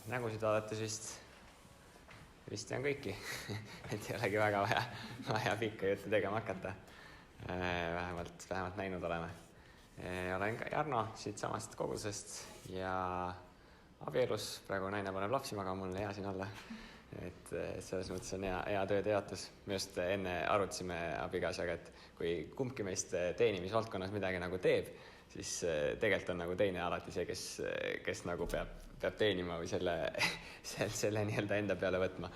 Nägusid vaadates vist tean kõiki, et ei olegi väga vaja pikka juttu tegema hakata. Vähemalt näinud oleme. Olen ka Jarno siit samast kogudusest ja abielus. Praegu naine paneb lapsi magama, mul on hea siin olla. Et selles mõttes on hea tööde jaotus. Me just enne arutasime abikaasaga, et kui kumbki meist teenimisvaldkonnas midagi nagu teeb, siis tegelikult on nagu teine alati see, kes nagu peab teenima või selle nii-öelda enda peale võtma.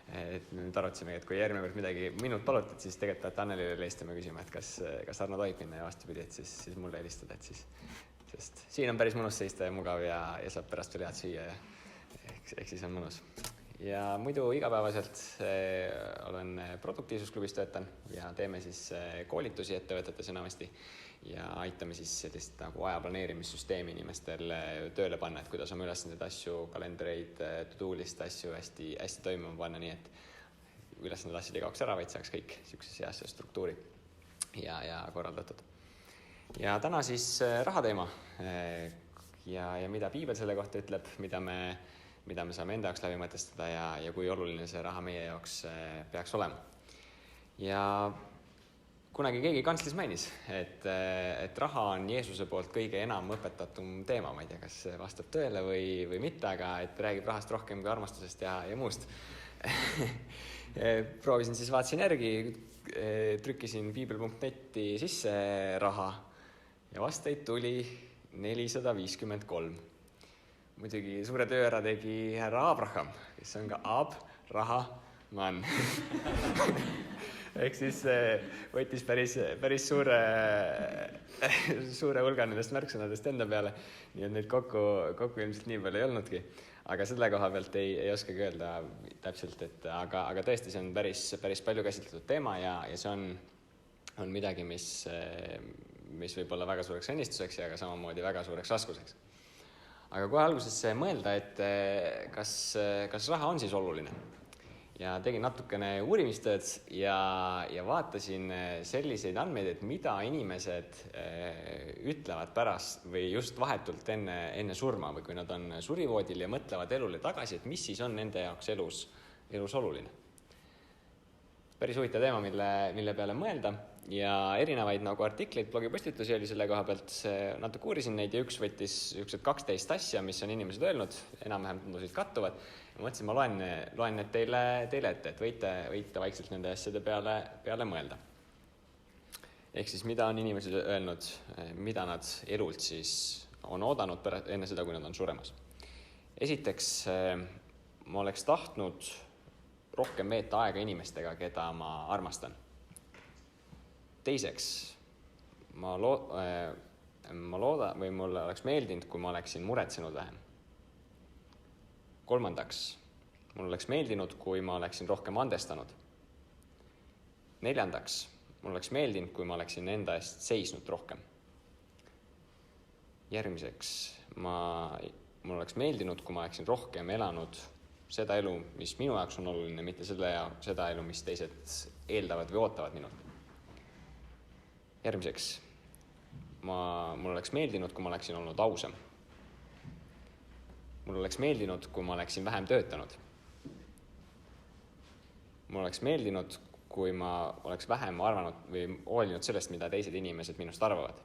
Et nüüd arutasime, et kui järgmine kord midagi minult palutad, siis tegelikult peate Annelile helistama küsima, et kas Arno tohib minna ja vastupidi, et siis mulle helistada, sest siin on päris mõnus seista ja mugav ja saab pärast veel head süüa ja ehk siis on mõnus. Ja muidu igapäevaselt olen produktiivsusklubis töötan ja teeme siis koolitusi ettevõtetes enamasti ja aitame siis sellist nagu aja planeerimissüsteemi inimestel tööle panna, et kuidas oma ülesanded asju, kalendreid, to-do-list asju hästi toimuma panna, nii et ülesanded asjad ei kaoks ära, vaid saaks kõik niisuguses heas struktuuri ja korraldatud. Ja täna siis rahateema ja mida piibel selle kohta ütleb, mida me saame enda jaoks läbi mõtestada ja kui oluline see raha meie jaoks peaks olema. Ja kunagi keegi kantslis mainis, et raha on Jeesuse poolt kõige enam õpetatum teema. Ma ei tea, kas vastab tõele või mitte, aga et räägib rahast rohkem kui armastusest ja muust. Proovisin siis, vaatasin järgi, trükkisin piibel.netti sisse raha ja vastaid tuli 453. Muidugi suure töö ära tegi härra Abraham, kes on ka Abrahaman. Ehk siis võttis päris suure hulga nendest märksõnadest enda peale, nii et neid kokku ilmselt nii palju ei olnudki. Aga selle koha pealt ei oskagi öelda täpselt, aga tõesti see on päris palju käsitletud teema ja see on midagi, mis võib olla väga suureks õnnistuseks ja ka samamoodi väga suureks raskuseks. Aga kohe alguses mõelda, et kas raha on siis oluline. Ja tegin natukene uurimistööd ja vaatasin selliseid andmeid, et mida inimesed ütlevad pärast või just vahetult enne surma või kui nad on surivoodil ja mõtlevad elule tagasi, et mis siis on nende jaoks elus oluline. Päris huvitav teema, mille peale mõelda ja erinevaid nagu artikleid, blogipostitusi oli selle koha pealt, natuke uurisin neid ja üks võttis 12 asja, mis on inimesed öelnud, enam-vähem tundusid kattuvad. Ja mõtlesin, ma loen need teile ette, et võite vaikselt nende asjade peale mõelda. Ehk siis, mida on inimesed öelnud, mida nad elult siis on oodanud enne seda, kui nad on suremas. Esiteks, ma oleks tahtnud rohkem veeta aega inimestega, keda ma armastan. Teiseks, ma loodan või mulle oleks meeldinud, kui ma oleksin muretsenud vähem. Kolmandaks, mul oleks meeldinud, kui ma oleksin rohkem andestanud. Neljandaks, mul oleks meeldinud, kui ma oleksin enda eest seisnud rohkem. Järgmiseks, mul oleks meeldinud, kui ma oleksin rohkem elanud seda elu, mis minu jaoks on oluline, mitte seda elu, mis teised eeldavad või ootavad minult. Järgmiseks, mul oleks meeldinud, kui ma oleksin olnud ausam. Mul oleks meeldinud, kui ma oleksin vähem töötanud. Mul oleks meeldinud, kui ma oleks vähem arvanud või hoolinud sellest, mida teised inimesed minust arvavad.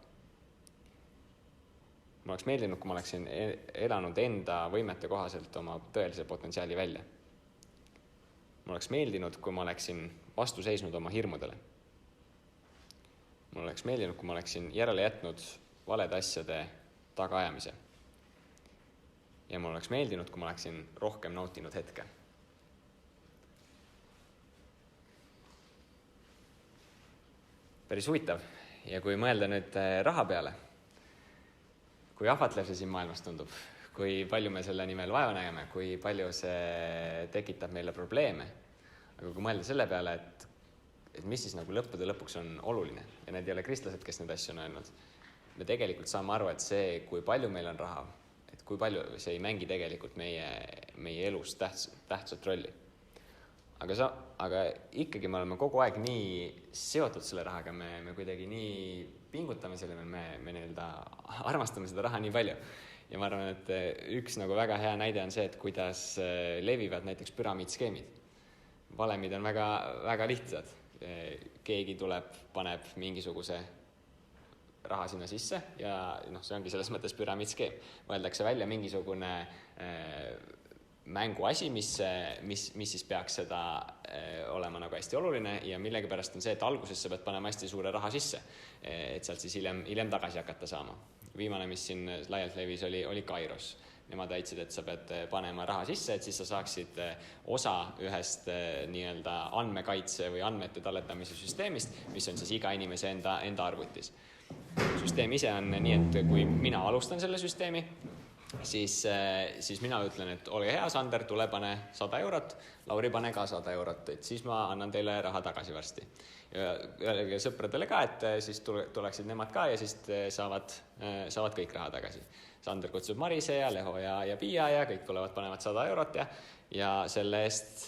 Mul oleks meeldinud, kui ma oleksin elanud enda võimete kohaselt oma tõelise potentsiaali välja. Mul oleks meeldinud, kui ma oleksin vastu seisnud oma hirmudele. Mul oleks meeldinud, kui ma oleksin järele jätnud valede asjade tagaajamise. Ja mul oleks meeldinud, kui ma oleksin rohkem nautinud hetke. Päris huvitav. Ja kui mõelda nüüd raha peale, kui ahvatlev see siin maailmas tundub, kui palju me selle nimel vaeva näeme, kui palju see tekitab meile probleeme. Aga kui mõelda selle peale, et mis siis nagu lõppude lõpuks on oluline ja need ei ole kristlased, kes need asju on öelnud. Me tegelikult saame aru, et see, kui palju meil on raha, et kui palju see ei mängi tegelikult meie elus tähtsat rolli. Aga ikkagi me oleme kogu aeg nii seotud selle rahaga, me kuidagi nii pingutame selle, me armastame seda raha nii palju. ja ma arvan, et üks nagu väga hea näide on see, et kuidas levivad näiteks püramiidskeemid. Valemid on väga, väga lihtsad. Keegi tuleb, paneb mingisuguse raha sinna sisse ja see ongi selles mõttes püramiidskeem. Mõeldakse välja mingisugune mänguasi, mis siis peaks seda olema nagu hästi oluline ja millegipärast on see, et alguses sa pead panema hästi suure raha sisse, et sealt siis hiljem tagasi hakata saama. Viimane, mis siin laialt levis, oli Kairos. Nemad väitsid, et sa pead panema raha sisse, et siis sa saaksid osa ühest nii-öelda andmekaitse või andmete talletamise süsteemist, mis on siis iga inimese enda arvutis. Süsteem ise on nii, et kui mina alustan selle süsteemi, siis mina ütlen, et olge hea, Sander, tule pane 100 eurot, Lauri pane ka 100 eurot, et siis ma annan teile raha tagasi varsti. Ja sõpradele ka, et siis tuleksid nemad ka ja siis saavad kõik raha tagasi. Sander kutsub Marise ja Leho ja Piia ja kõik tulevad, panevad 100 eurot ja selle eest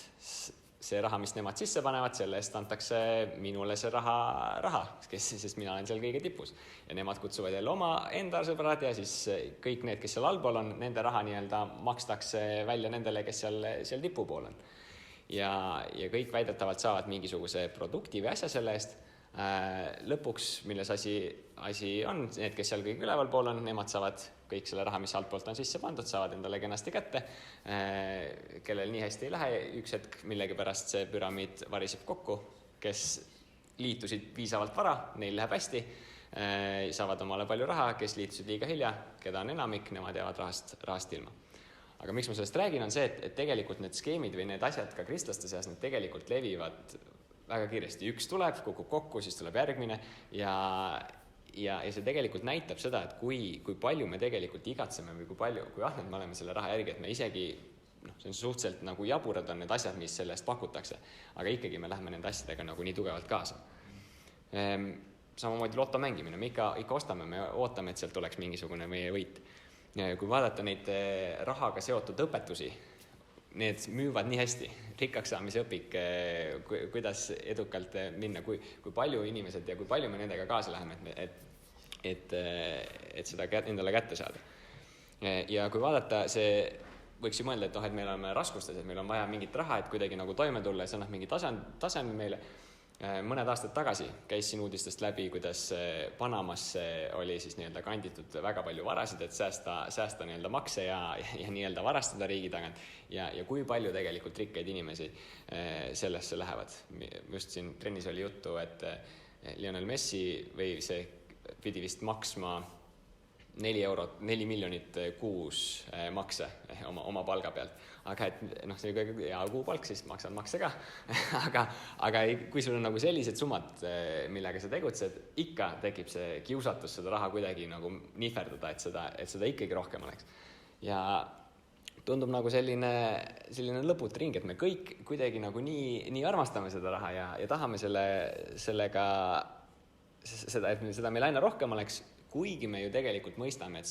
see raha, mis nemad sisse panevad, selle eest antakse minule see raha, sest mina olen seal kõige tipus. Ja nemad kutsuvad jälle oma enda sõbrad ja siis kõik need, kes seal allpool on, nende raha nii-öelda makstakse välja nendele, kes seal tipu pool on. Ja kõik väidetavalt saavad mingisuguse produkti või asja selle eest. Lõpuks, milles asi on, need, kes seal kõik üleval pool on, nemad saavad kõik selle raha, mis altpoolt on sisse pandud, saavad endale kenasti kätte, kellel nii hästi ei lähe, üks hetk millegipärast see püramiid variseb kokku, kes liitusid piisavalt vara, neil läheb hästi, saavad omale palju raha, kes liitusid liiga hilja, keda on enamik, nemad jäävad rahast ilma. Aga miks ma sellest räägin, on see, et tegelikult need skeemid või need asjad ka kristlaste seas, need tegelikult levivad väga kiiresti. Üks tuleb, kukub kokku, siis tuleb järgmine ja see tegelikult näitab seda, et kui palju me tegelikult igatseme või kui ahned me oleme selle raha järgi, et me isegi, see on suhteliselt nagu jaburad on need asjad, mis selle eest pakutakse, aga ikkagi me läheme nende asjadega nagu nii tugevalt kaasa. Samamoodi loto mängimine, me ikka ostame, me ootame, et sealt oleks mingisugune meie võit. Kui vaadata neid rahaga seotud õpetusi, need müüvad nii hästi, rikkaks saamise õpik, kuidas edukalt minna, kui palju inimesed ja kui palju me nendega kaasa läheme, et seda endale kätte saada. Ja kui vaadata, see võiks ju mõelda, et meil on raskustes, et meil on vaja mingit raha, et kuidagi nagu toime tulla ja see annab mingi taseme meile. Mõned aastad tagasi käisin uudistest läbi, kuidas Panamasse oli siis nii-öelda kanditud väga palju varasid, et säästa nii-öelda makse ja nii-öelda varastada riigi tagant ja kui palju tegelikult rikkaid inimesi sellesse lähevad. Just siin trennis oli juttu, et Lionel Messi või see pidi vist maksma 4 miljonit kuus makse oma palga pealt. Aga see on hea kuupalk, siis maksad makse ka. aga kui sul on nagu sellised summad, millega sa tegutsed, ikka tekib see kiusatus seda raha kuidagi nagu nihverdada, et seda ikkagi rohkem oleks. Ja tundub nagu selline lõput ring, et me kõik kuidagi nagu nii armastame seda raha ja tahame sellega seda, et seda meil aina rohkem oleks, kuigi me ju tegelikult mõistame, et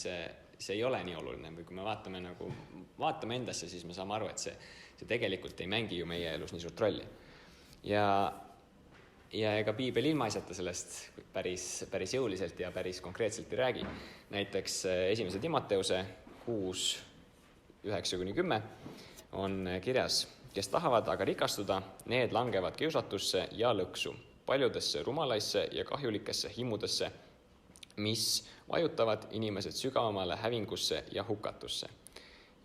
see ei ole nii oluline või kui me vaatame endasse, siis me saame aru, et see tegelikult ei mängi ju meie elus nii suurt rolli. Ja ega piibel ilmaisata sellest päris jõuliselt ja päris konkreetselt ei räägi. Näiteks 1. Timoteuse 6:9-10 on kirjas, kes tahavad aga rikastuda, need langevad kiusatusse ja lõksu, paljudesse rumalaisse ja kahjulikesse himudesse, mis vajutavad inimesed sügavamale hävingusse ja hukatusse.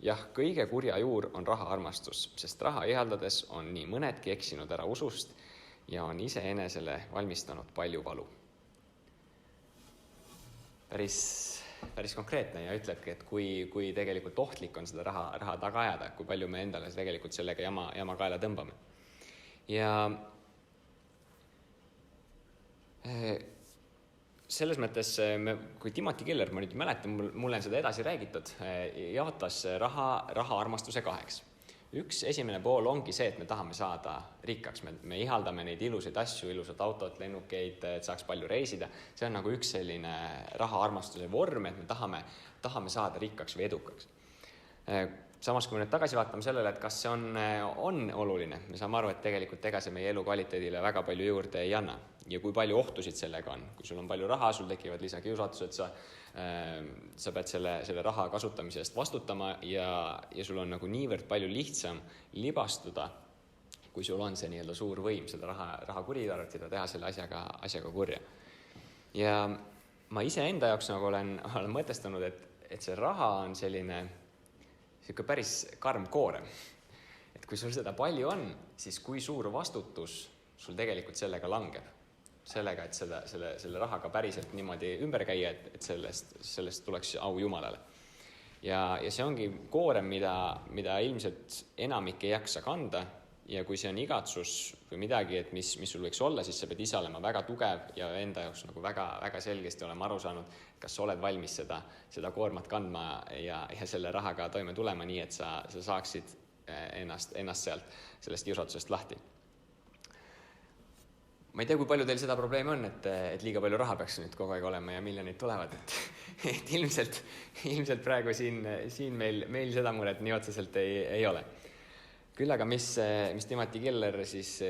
Jah, kõige kurja juur on raha armastus, sest raha ihaldades on nii mõnedki eksinud ära usust ja on iseenesele valmistanud palju valu. Päris konkreetne ja ütlebki, et kui tegelikult ohtlik on seda raha taga ajada, kui palju me endale tegelikult sellega jama kaela tõmbame. Ja selles mõttes, kui Timothy Keller, ma nüüd mäletan, mulle on seda edasi räägitud, jaotas raha armastuse 2. Üks esimene pool ongi see, et me tahame saada rikkaks, me ihaldame neid ilusaid asju, ilusad autod, lennukeid, et saaks palju reisida. See on nagu üks selline raha armastuse vorm, et me tahame saada rikkaks või edukaks. samas, kui me nüüd tagasi vaatame sellele, et kas see on oluline, me saame aru, et tegelikult ega see meie elukvaliteedile väga palju juurde ei anna. Ja kui palju ohtusid sellega on, kui sul on palju raha, sul tekivad lisakiusatused, sa pead selle raha kasutamise eest vastutama ja sul on nagu niivõrd palju lihtsam libastuda, kui sul on see nii-öelda suur võim seda raha kuritarvitada, teha selle asjaga kurja. Ja ma ise enda jaoks nagu olen mõtestanud, et see raha on selline päris karm koorem. Et kui sul seda palju on, siis kui suur vastutus sul tegelikult sellega langeb. Sellega, et selle rahaga päriselt niimoodi ümber käia, et sellest tuleks au Jumalale. Ja see ongi koorem, mida ilmselt enamik ei jaksa kanda, ja kui see on igatsus või midagi, et mis sul võiks olla, siis sa pead ise olema väga tugev ja enda jaoks nagu väga, väga selgesti olema aru saanud, kas sa oled valmis seda koormat kandma ja selle rahaga toime tulema nii, et sa saaksid ennast sellest kiusatusest lahti. Ma ei tea, kui palju teil seda probleemi on, et liiga palju raha peaks nüüd kogu aeg olema ja miljonid tulevad, et ilmselt praegu siin meil seda muret nii otseselt ei ole. Küll aga mis Timothy Keller siis,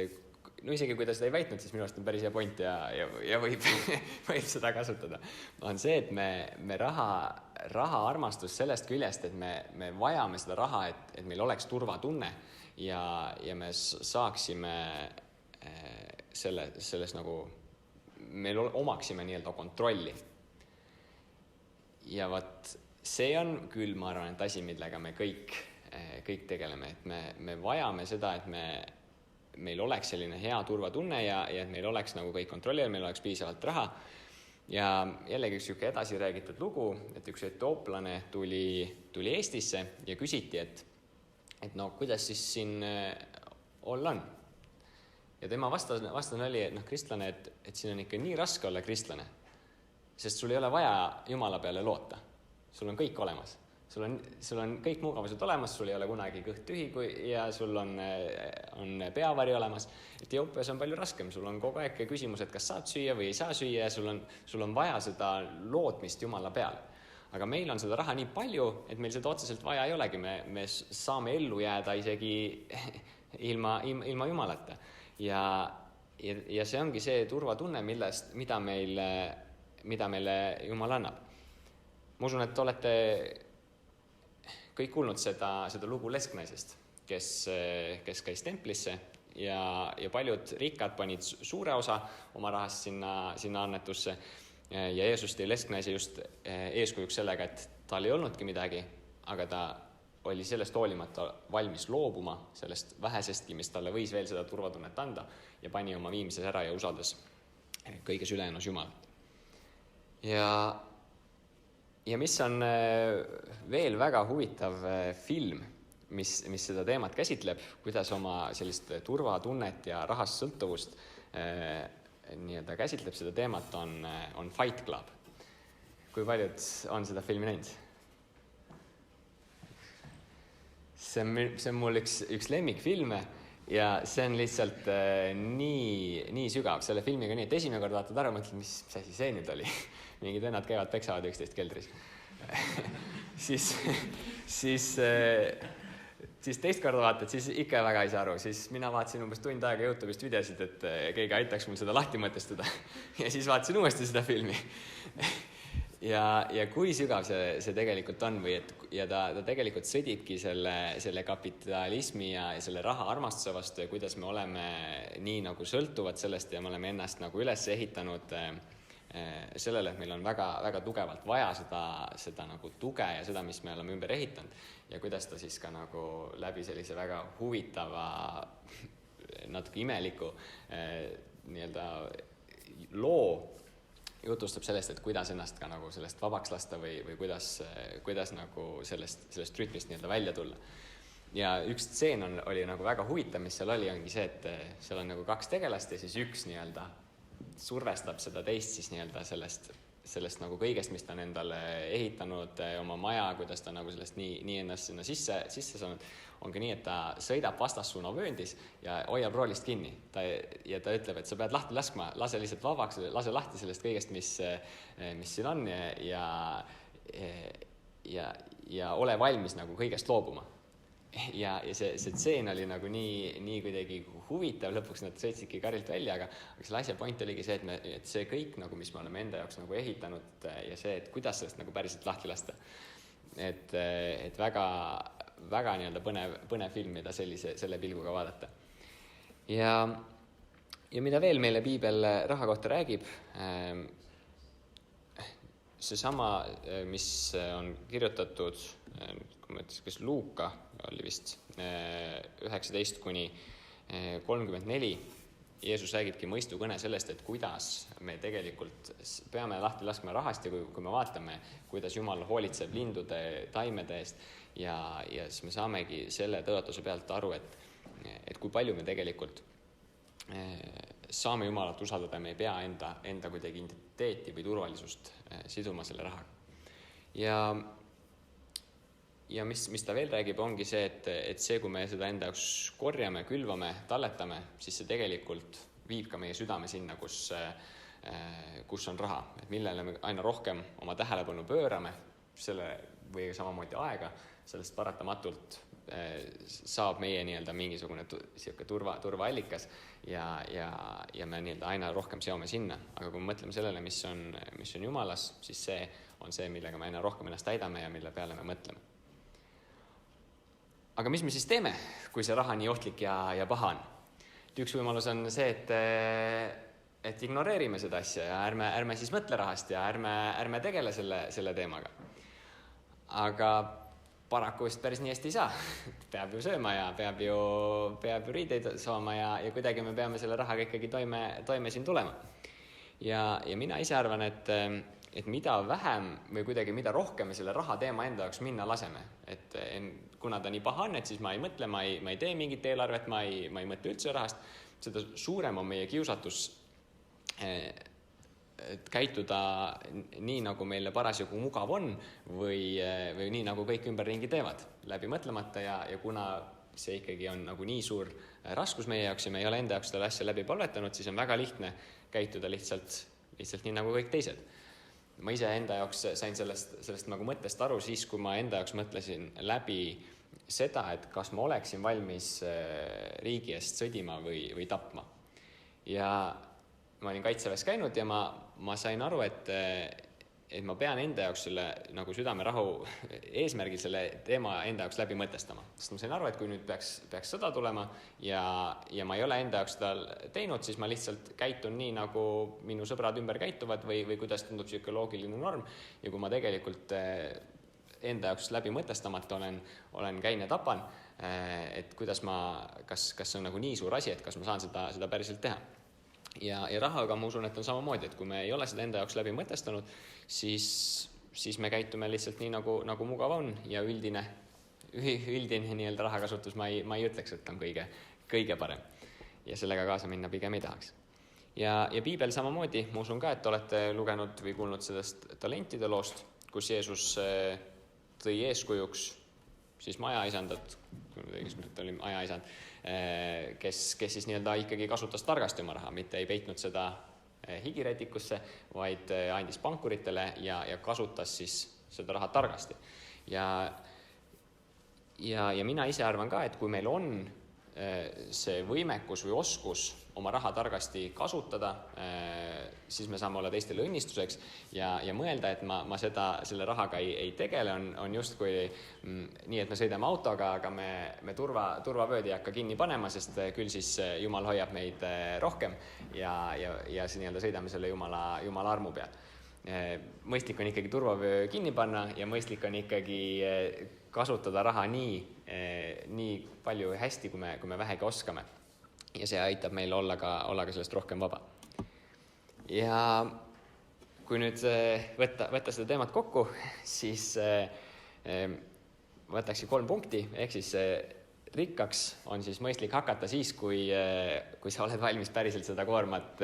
no isegi kui ta seda ei väitnud, siis minu arust on päris hea point ja võib seda kasutada. On see, et me raha armastus sellest küljest, et me vajame seda raha, et meil oleks turvatunne ja me saaksime selles nagu, meil omaksime nii-öelda kontrolli. Ja vaat see on küll, ma arvan, et asi, millega me kõik tegeleme, et me vajame seda, et meil oleks selline hea turvatunne ja et meil oleks nagu kõik kontrolli, meil oleks piisavalt raha. Ja jällegi üks edasi räägitud lugu, et üks etooplane tuli Eestisse ja küsiti, et no kuidas siis siin olla on. Ja tema vastan oli, et kristlane, et siin on ikka nii raske olla kristlane, sest sul ei ole vaja Jumala peale loota. Sul on kõik olemas. Sul on kõik mugavused olemas, sul ei ole kunagi kõht tühi ja sul on peavari olemas. Etioopias on palju raskem, sul on kogu aeg küsimus, et kas saad süüa või ei saa süüa ja sul on vaja seda lootmist Jumala peale. Aga meil on seda raha nii palju, et meil seda otseselt vaja ei olegi. Me saame ellu jääda isegi ilma Jumalata. Ja see ongi see turvatunne, mida meile Jumal annab. Ma usun, et olete kõik kuulnud seda lugu Lesknaisest, kes käis templisse ja paljud rikkad panid suure osa oma rahast sinna annetusse ja Jeesus tõi Lesknaise just eeskujuks sellega, et tal ei olnudki midagi, aga ta oli sellest hoolimata valmis loobuma sellest vähesestki, mis talle võis veel seda turvatunnet anda ja pani oma viimses ära ja usaldas kõiges ülejäänus Jumalat. Ja mis on veel väga huvitav film, mis seda teemat käsitleb, kuidas oma sellist turvatunnet ja rahast sõltuvust nii-öelda käsitleb seda teemat, on Fight Club. Kui paljud on seda filmi näinud? See on mul üks lemmikfilme ja see on lihtsalt nii sügav selle filmiga nii, et esimene kord vaatad ära, mõtled, mis asi see nüüd oli. Mingid vennad käivad peksavad 11 keldris. siis teist korda vaatad, siis ikka väga ei saa aru. Siis mina vaatasin umbes tund aega YouTube'ist videosid, et keegi aitaks mul seda lahti mõtestada. Ja siis vaatasin uuesti seda filmi. Ja kui sügav see tegelikult on ja ta tegelikult sõdibki selle kapitalismi ja selle raha armastuse vastu ja kuidas me oleme nii nagu sõltuvad sellest ja me oleme ennast nagu üles ehitanud sellele, et meil on väga, väga tugevalt vaja seda nagu tuge ja seda, mis me oleme ümber ehitanud ja kuidas ta siis ka nagu läbi sellise väga huvitava, natuke imeliku nii-öelda loo jutustab sellest, et kuidas ennast ka nagu sellest vabaks lasta või kuidas nagu sellest rütmist nii-öelda välja tulla. Ja üks tseen oli nagu väga huvitav, mis seal ongi see, et seal on nagu kaks tegelast ja siis üks nii-öelda survestab seda teist siis nii-öelda sellest nagu kõigest, mis ta on endale ehitanud, oma maja, kuidas ta nagu sellest nii ennast sinna sisse saanud, ongi nii, et ta sõidab vastassuuna vööndis ja hoiab roolist kinni. Ja ta ütleb, et sa pead lahti laskma, lase lihtsalt vabaks, lase lahti sellest kõigest, mis siin on ja ole valmis nagu kõigest loobuma. ja see tseen oli nagu nii kuidagi huvitav, lõpuks nad sõitsidki karilt välja, aga selle asja point oligi see, et see kõik nagu, mis me oleme enda jaoks nagu ehitanud ja see, et kuidas sellest nagu päriselt lahti lasta. Et väga, väga nii-öelda põnev film, mida selle pilguga vaadata. Ja mida veel meile piibel raha kohta räägib, seesama, mis on kirjutatud, kui ma ütlesin, kas Luuka oli vist 19 kuni 34, Jeesus räägibki mõistukõne sellest, et kuidas me tegelikult peame lahti laskma rahast ja kui me vaatame, kuidas Jumal hoolitseb lindude, taimede eest ja siis me saamegi selle tõotuse pealt aru, et kui palju me tegelikult saame Jumalat usaldada, me ei pea enda kuidagi identiteeti või turvalisust siduma selle rahaga. Ja mis ta veel räägib, ongi see, et see, kui me seda enda jaoks korjame, külvame, talletame, siis see tegelikult viib ka meie südame sinna, kus on raha, et millele me aina rohkem oma tähelepanu pöörame, selle või samamoodi aega, sellest paratamatult saab meie nii-öelda mingisugune turvaallikas ja me nii-öelda aina rohkem seome sinna. Aga kui me mõtleme sellele, mis on Jumalas, siis see on see, millega me aina rohkem ennast täidame ja mille peale me mõtleme. Aga mis me siis teeme, kui see raha nii ohtlik ja paha on? Üks võimalus on see, et ignoreerime seda asja ja ärme siis mõtle rahast ja ärme tegele selle teemaga. Aga paraku vist päris nii hästi ei saa. Peab ju sööma ja peab ju riideid saama ja kuidagi me peame selle rahaga ikkagi toime siin tulema. Ja mina ise arvan, et mida vähem või kuidagi mida rohkem me selle raha teema enda jaoks minna laseme, et kuna ta nii paha on, et siis ma ei mõtle, ma ei tee mingit eelarvet, ma ei mõtle üldse rahast, seda suurem on meie kiusatus et käituda nii, nagu meile parasjagu mugav on või nii, nagu kõik ümberringi teevad, läbi mõtlemata ja kuna see ikkagi on nagu nii suur raskus meie jaoks ja me ei ole enda jaoks seda asja läbi palvetanud, siis on väga lihtne käituda lihtsalt nii, nagu kõik teised. Ma ise enda jaoks sain sellest nagu mõttest aru siis, kui ma enda jaoks mõtlesin läbi seda, et kas ma oleksin valmis riigi eest sõdima või tapma. Ja ma olin kaitseväes käinud ja ma sain aru, et ma pean enda jaoks selle nagu südamerahu eesmärgil selle teema enda jaoks läbi mõtestama. Sest ma sain aru, et kui nüüd peaks sõda tulema ja ma ei ole enda jaoks seda teinud, siis ma lihtsalt käitun nii, nagu minu sõbrad ümber käituvad või kuidas tundub psühholoogiline norm. Ja kui ma tegelikult enda jaoks läbi mõtestamata olen käin ja tapan, et kuidas kas see on nagu nii suur asi, et kas ma saan seda päriselt teha. Ja rahaga ma usun, et on samamoodi, et kui me ei ole seda enda jaoks läbi mõtestanud, siis me käitume lihtsalt nii, nagu mugav on ja üldine nii-öelda rahakasutus ma ei ütleks, et on kõige parem. Ja sellega kaasa minna pigem ei tahaks. Ja piibel samamoodi, ma usun ka, et olete lugenud või kuulnud sellest talentide loost, kus Jeesus tõi eeskujuks siis majaisandat, oli majaisand, kes siis nii-öelda ikkagi kasutas targasti oma raha, mitte ei peitnud seda higirätikusse, vaid andis pankuritele ja kasutas siis seda raha targasti. Ja mina ise arvan ka, et kui meil on see võimekus või oskus oma raha targasti kasutada, siis me saame olla teistele õnnistuseks ja mõelda, et ma selle rahaga ei tegele, on justkui nii, et me sõidame autoga, aga me turvavööd ei hakka kinni panema, sest küll siis Jumal hoiab meid rohkem ja siis nii-öelda sõidame selle Jumala armu peal. Mõistlik on ikkagi turvavöö kinni panna ja mõistlik on ikkagi kasutada raha nii palju hästi, kui me vähegi oskame. Ja see aitab meil olla ka sellest rohkem vaba. Ja kui nüüd võtta seda teemat kokku, siis võtaksin 3 punkti, ehk siis rikkaks on siis mõistlik hakata siis, kui sa oled valmis päriselt seda koormat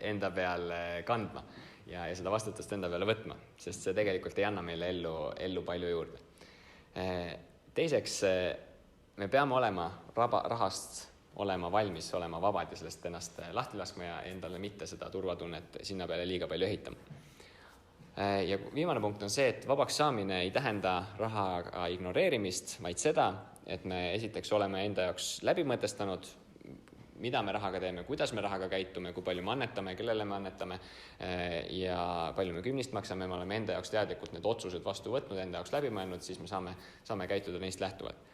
enda peal kandma ja seda vastutust enda peale võtma, sest see tegelikult ei anna meile ellu palju juurde. Teiseks, me peame olema rahast olema valmis, olema vabad ja sellest ennast lahti laskma ja endale mitte seda turvatunnet sinna peale liiga palju ehitama. Ja viimane punkt on see, et vabaks saamine ei tähenda rahaga ignoreerimist, vaid seda, et me esiteks oleme enda jaoks läbi mõtestanud, mida me rahaga teeme, kuidas me rahaga käitume, kui palju me annetame, kellele me annetame ja palju me kümnist maksame, me oleme enda jaoks teadlikult need otsused vastu võtnud, enda jaoks läbi mõelnud, siis me saame käituda neist lähtuvalt.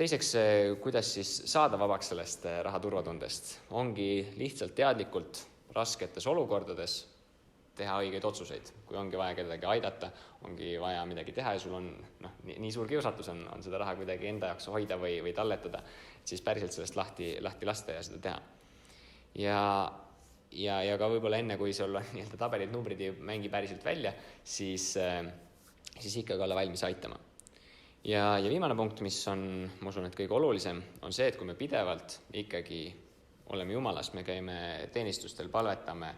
Teiseks, kuidas siis saada vabaks sellest raha turvatundest, ongi lihtsalt teadlikult rasketes olukordades teha õigeid otsuseid. Kui ongi vaja kedagi aidata, ongi vaja midagi teha ja sul on nii suur kiusatus on seda raha kuidagi enda jaoks hoida või talletada, siis päriselt sellest lahti lasta ja seda teha. Ja ka võib-olla enne, kui sul on tabelid, numbrid ei mängi päriselt välja, siis ikkagi olla valmis aitama. Ja viimane punkt, mis on, ma usun, et kõige olulisem, on see, et kui me pidevalt ikkagi oleme Jumalas, me käime teenistustel, palvetame,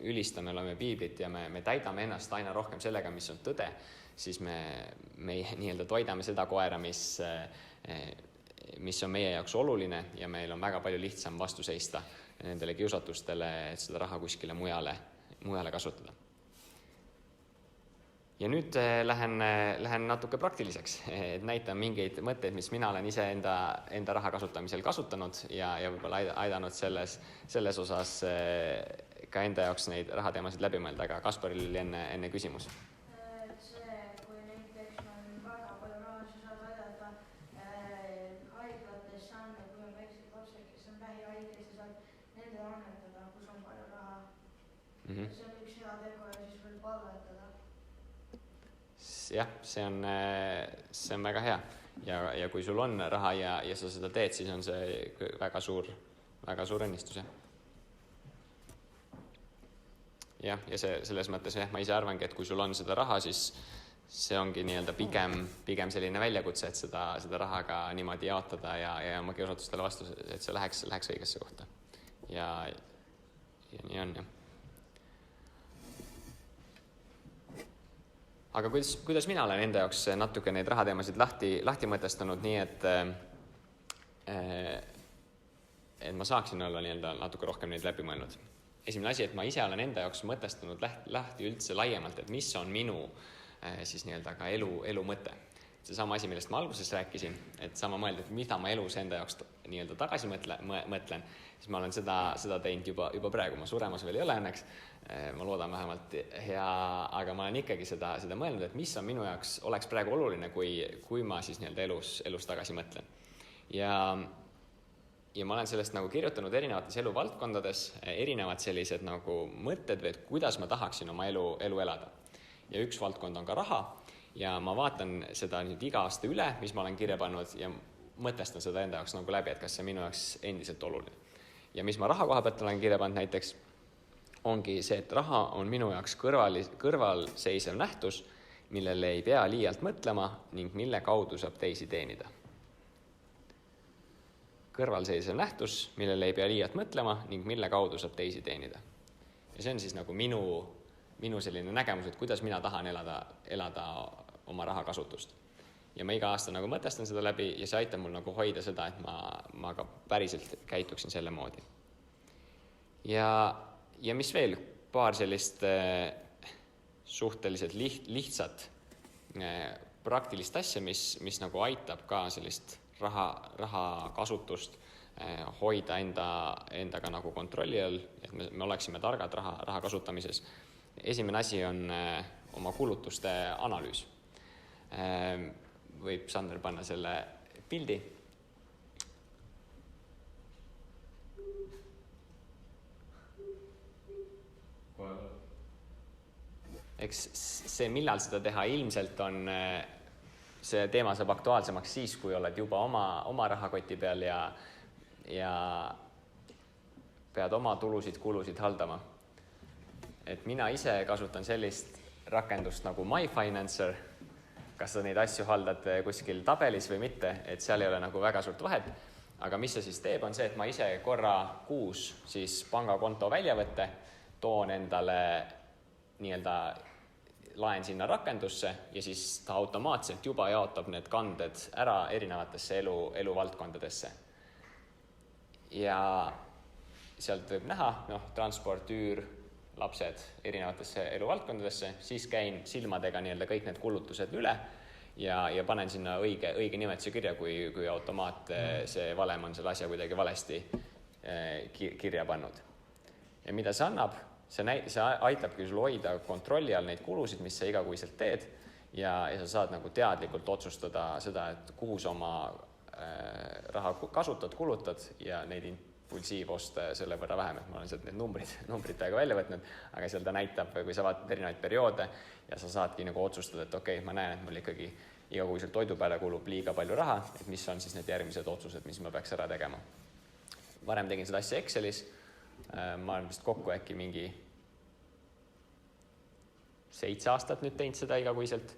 ülistame, loeme piiblit ja me täidame ennast aina rohkem sellega, mis on tõde, siis me toidame seda koera, mis on meie jaoks oluline ja meil on väga palju lihtsam vastu seista nendele kiusatustele, et seda raha kuskile mujale kasutada. Ja nüüd lähen natuke praktiliseks, et näitan mingeid mõtteid, mis mina olen ise enda raha kasutamisel kasutanud ja võib-olla aidanud selles osas ka enda jaoks neid rahateemasid läbi mõelda, aga Kasparil oli enne küsimus. Kui näiteks on väga palju raha, sa saad aidata haiglates anda, kui on väiksed lapsed, kes on vähihaiged, sa saad nendele annetada, kus on palju raha. See on üks hea tegu ja siis võib palvetada. Jah, see on väga hea ja kui sul on raha ja sa seda teed, siis on see väga suur õnnistus. Ja selles mõttes ma ise arvangi, et kui sul on seda raha, siis see ongi pigem selline väljakutse, et seda rahaga niimoodi jaotada ja oma kiusatustele vastu, et see läheks õigesse kohta. Ja nii on, jah. Aga kuidas mina olen enda jaoks natuke neid rahateemasid lahti mõtestanud, nii et ma saaksin olla natuke rohkem neid läbi mõelnud. Esimene asi, et ma ise olen enda jaoks mõtestanud lahti üldse laiemalt, et mis on minu siis ka elu mõte. See sama asi, millest ma alguses rääkisin, et sama mõelda, et mida ma elus enda jaoks tagasi mõtlen, siis ma olen seda teinud juba praegu, ma suremas veel ei ole õnneks, ma loodan vähemalt hea, aga ma olen ikkagi seda mõelnud, et mis on minu jaoks, oleks praegu oluline, kui ma siis elus tagasi mõtlen. Ja ma olen sellest kirjutanud erinevates eluvaldkondades, erinevad sellised mõtted, et kuidas ma tahaksin oma elu elada. Ja üks valdkond on ka raha ja ma vaatan seda iga aasta üle, mis ma olen kirja pannud ja mõtestan seda enda jaoks läbi, et kas see minu jaoks endiselt oluline. Ja mis ma raha koha pealt olen kirja pannud näiteks, ongi see, et raha on minu jaoks kõrvalseisev nähtus, millele ei pea liialt mõtlema ning mille kaudu saab teisi teenida. Kõrvalseisev nähtus, millele ei pea liialt mõtlema ning mille kaudu saab teisi teenida. Ja see on siis minu selline nägemus, et kuidas mina tahan elada oma raha kasutust. Ja ma iga aasta mõtestan seda läbi ja see aitab mul hoida seda, et ma ka päriselt käituksin selle moodi. Ja mis veel, paar sellist suhteliselt lihtsat praktilist asja, mis aitab ka sellist raha kasutust hoida endaga kontrolli all, et me oleksime targad raha kasutamises. Esimene asi on oma kulutuste analüüs. Võib Sander panna selle pildi. Eks see, millal seda teha, ilmselt on, see teema saab aktuaalsemaks siis, kui oled juba oma rahakoti peal ja pead oma tulusid-kulusid haldama. Et mina ise kasutan sellist rakendust nagu MyFinancer, kas sa neid asju haldad kuskil tabelis või mitte, et seal ei ole väga suurt vahet, aga mis see siis teeb, on see, et ma ise korra kuus siis pangakonto väljavõtte, toon endale laen sinna rakendusse ja siis ta automaatselt juba jaotab need kanded ära erinevatesse eluvaldkondadesse. Ja sealt võib näha, transport, üür, lapsed erinevatesse eluvaldkondadesse, siis käin silmadega nii-öelda kõik need kulutused üle ja panen sinna õige nimetuse kirja, kui automaat see valem on selle asja kuidagi valesti kirja pannud. Ja mida see annab? See aitabki sul hoida kontrolli all neid kulusid, mis sa igakuiselt teed ja sa saad nagu teadlikult otsustada seda, et kuhu sa oma raha kasutad, kulutad ja neid impulsiivoste selle võrra vähem, et ma olen sealt need numbrid praegu välja võtnud, aga seal ta näitab, kui sa vaatad erinevaid perioode ja sa saadki nagu otsustada, et okei, ma näen, et mul ikkagi igakuiselt toidu peale kulub liiga palju raha, et mis on siis need järgmised otsused, mis ma peaks ära tegema. Varem tegin seda asja Excelis, ma olen vist kokku äkki mingi 7 aastat nüüd teinud seda igakuiselt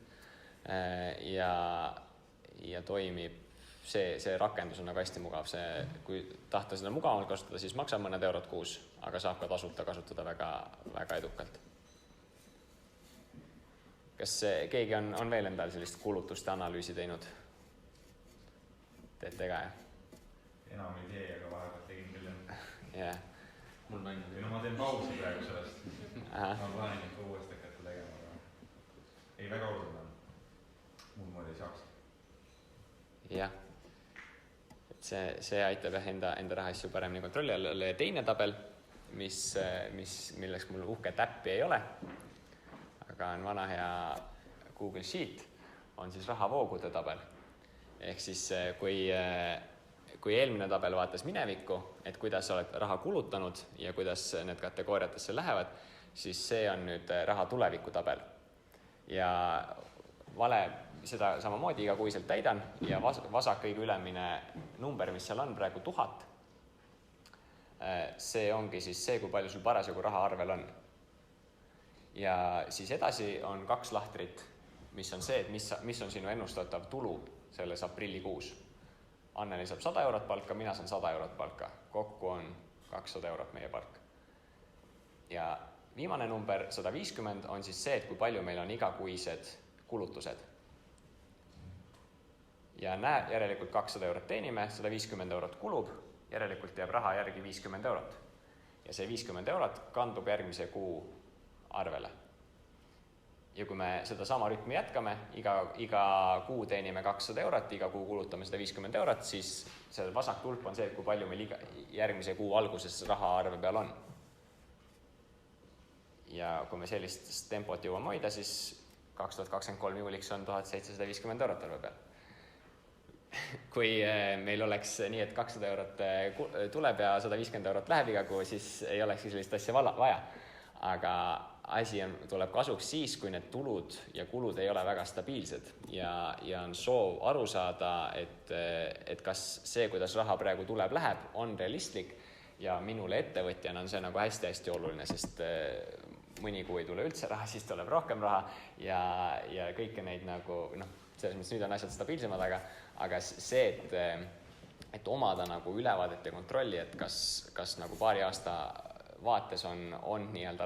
ja toimib. See rakendus on nagu hästi mugav. Kui tahta seda mugavalt kasutada, siis maksab mõned eurod kuus, aga saab ka tasuta kasutada väga, väga edukalt. Kas keegi on veel endal sellist kulutuste analüüsi teinud? Teete ka, jah? Enam ei tee, aga vahepeal tegin küll. Yeah. Mul on no ma teen pausi praegu sellest. Ma plaanin ikka uuesti hakata tegema, aga ei väga oluline on. Muud moodi ei saaks. Jah. See aitab enda rahaasju paremini kontrolli all. Teine tabel, milleks mul uhke täppi ei ole, aga on vana hea Google Sheet, on siis rahavoogude tabel. Ehk siis kui eelmine tabel vaatas minevikku, et kuidas sa oled raha kulutanud ja kuidas need kategooriatesse lähevad, siis see on nüüd raha tuleviku tabel. Ja seda samamoodi igakuiselt täidan ja vasak kõige ülemine number, mis seal on praegu 1000. See ongi siis see, kui palju sul parasjagu raha arvel on. Ja siis edasi on 2 lahtrit, mis on see, et mis on sinu ennustatav tulu selles aprillikuus. Anneli saab 100 eurot palka, mina saan 100 eurot palka. Kokku on 200 eurot meie palk. Ja viimane number 150 on siis see, et kui palju meil on igakuised kulutused. Ja järelikult 200 eurot teenime, 150 eurot kulub, järelikult jääb raha järgi 50 eurot. Ja see 50 eurot kandub järgmise kuu arvele. Ja kui me seda sama rütmi jätkame, iga kuu teenime 200 eurot, iga kuu kulutame 150 eurot, siis see vasak tulp on see, kui palju meil järgmise kuu alguses raha arve peal on. Ja kui me sellist tempot jõuame hoida, siis 2023 juuliks on 1750 eurot arve peal. Kui meil oleks nii, et 200 eurot tuleb ja 150 eurot läheb iga kuu, siis ei oleks sellist asja vaja. Aga asi tuleb kasuks siis, kui need tulud ja kulud ei ole väga stabiilsed ja on soov aru saada, et kas see, kuidas raha praegu tuleb, läheb, on realistlik ja minule ettevõtjana on see nagu hästi-hästi oluline, sest mõni kuu ei tule üldse raha, siis tuleb rohkem raha ja kõike neid nagu, selles mõttes nüüd on asjad stabiilsemad, aga see, et omada nagu ülevaadet ja kontrolli, et kas nagu paari aasta vaates on nii-öelda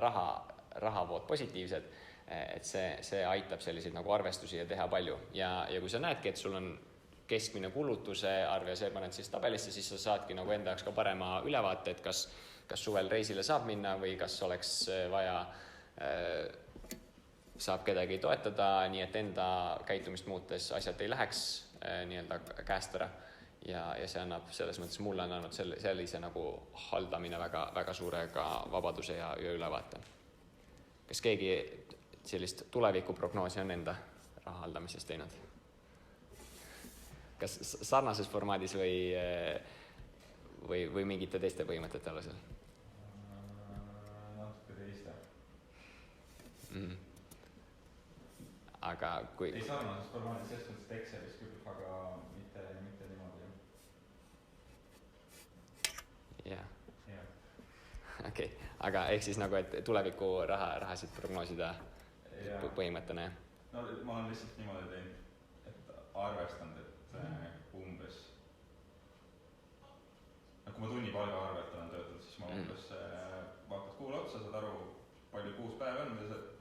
rahavood positiivsed, et see aitab selliseid nagu arvestusi ja teha palju. Ja kui sa näedki, et sul on keskmine kulutuse arv ja see paned siis tabelisse, siis sa saadki nagu enda jaoks ka parema ülevaate, et kas suvel reisile saab minna või kas oleks vaja saab kedagi toetada, nii et enda käitumist muutes asjad ei läheks nii-öelda käest ära. Ja see annab selles mõttes, mulle on andnud sellise nagu haldamine väga, väga suure ka vabaduse ja ülevaate. Kas keegi sellist tulevikuprognoosi on enda raha haldamisest teinud? Kas sarnases formaadis või mingite teiste põhimõtete alusel? Natuke teiste. Aga kui... Ei sarnases formaadis, selles mõttes Excelis küll, aga mitte niimoodi. Jah. Okei, aga ehk siis nagu, et tuleviku rahasid prognoosida põhimõttena, jah? No ma olen lihtsalt niimoodi teinud, et arvestanud, et umbes... Kui ma tunnipalga arvelt olen töötanud, siis ma umbes vaatad kuule otsa, saad aru, palju kuus päev on,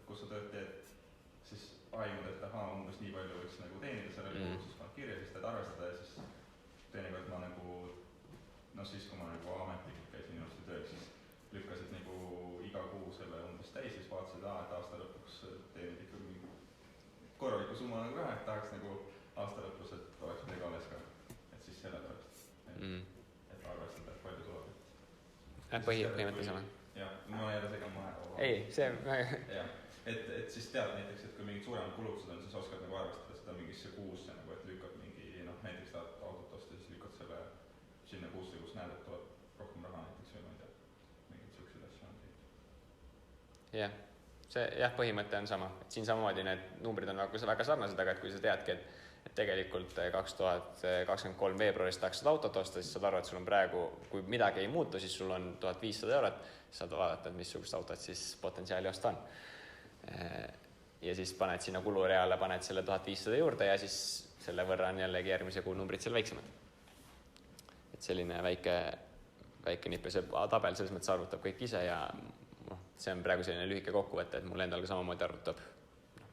kus sa tööd teed, siis aimud, et umbes nii palju võiks nagu teenida sellel kuul, siis ma kirja, siis teed arvestada ja siis teinekord ma nagu, siis kui ma nagu ametlikult käisin ilusti tööl, siis lükkasid nagu iga kuu selle umbes täis, siis vaatasid, et aasta lõpuks teenid ikka mingi korraliku summa nagu raha, et tahaks nagu aasta lõpus, et oleks midagi alles ka. Et siis sellepärast, et arvestada, et palju tuleb. Põhimõte sama. Jah, ma ei ole segan mahe. Ei, see... Jah, et siis tead näiteks, et kui mingid suuremad kulutused on, siis oskad nagu arvestada seda mingisse kuusse, nagu et lükkad mingi, näiteks tahad autot osta, siis lükkad selle sinna kuusse, kus näed, et tuleb rohkem raha näiteks või ma ei tea, mingid siuksed asja on teinud. Jah, see põhimõte on sama. Et siin samamoodi need numbrid on väga sarnased, aga et kui sa teadki, et tegelikult 2023 veebruarist tahaksid autot osta, siis saad aru, et sul on praegu, kui midagi ei muutu, siis sul on 1500 €, saad vaadata, et missugust autot siis potentsiaali osta on. Ja siis paned sinna kulureale, paned selle 1500 juurde ja siis selle võrra on jällegi järgmise kuu numbrid seal väiksemad. Et selline väike nipp ja see tabel selles mõttes arvutab kõik ise ja see on praegu selline lühike kokkuvõte, et mul endal ka samamoodi arvutab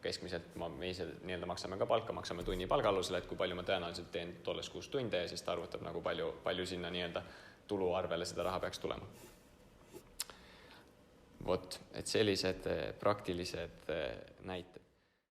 keskmiselt, me ise maksame ka palka, maksame tunni palgalusele, et kui palju ma tõenäoliselt teen tolles 6 tunde ja siis ta arvutab nagu palju sinna tuluarvele seda raha peaks tulema. Vot, et sellised praktilised näited.